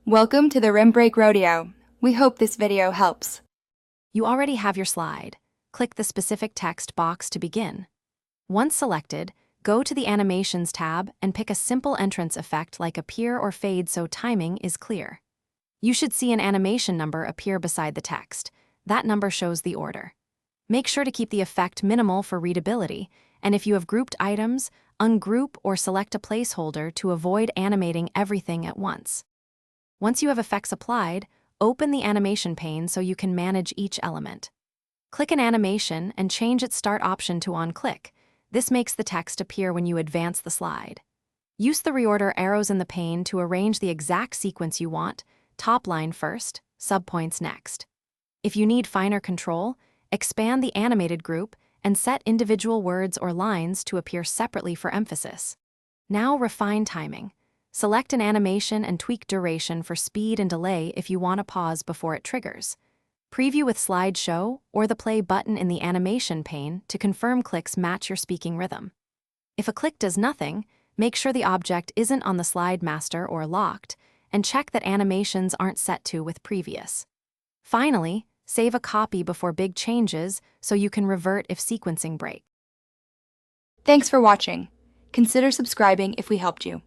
Welcome to the Rim Break Rodeo. We hope this video helps. You already have your slide. Click the specific text box to begin. Once selected, go to the Animations tab and pick a simple entrance effect like appear or fade so timing is clear. You should see an animation number appear beside the text. That number shows the order. Make sure to keep the effect minimal for readability, and if you have grouped items, ungroup or select a placeholder to avoid animating everything at once. Once you have effects applied, open the animation pane so you can manage each element. Click an animation and change its start option to on click. This makes the text appear when you advance the slide. Use the reorder arrows in the pane to arrange the exact sequence you want, top line first, subpoints next. If you need finer control, expand the animated group and set individual words or lines to appear separately for emphasis. Now refine timing. Select an animation and tweak duration for speed and delay if you want to pause before it triggers. Preview with slideshow or the play button in the animation pane to confirm clicks match your speaking rhythm. If a click does nothing, make sure the object isn't on the slide master or locked, and check that animations aren't set to with previous. Finally, save a copy before big changes so you can revert if sequencing breaks. Thanks for watching. Consider subscribing if we helped you.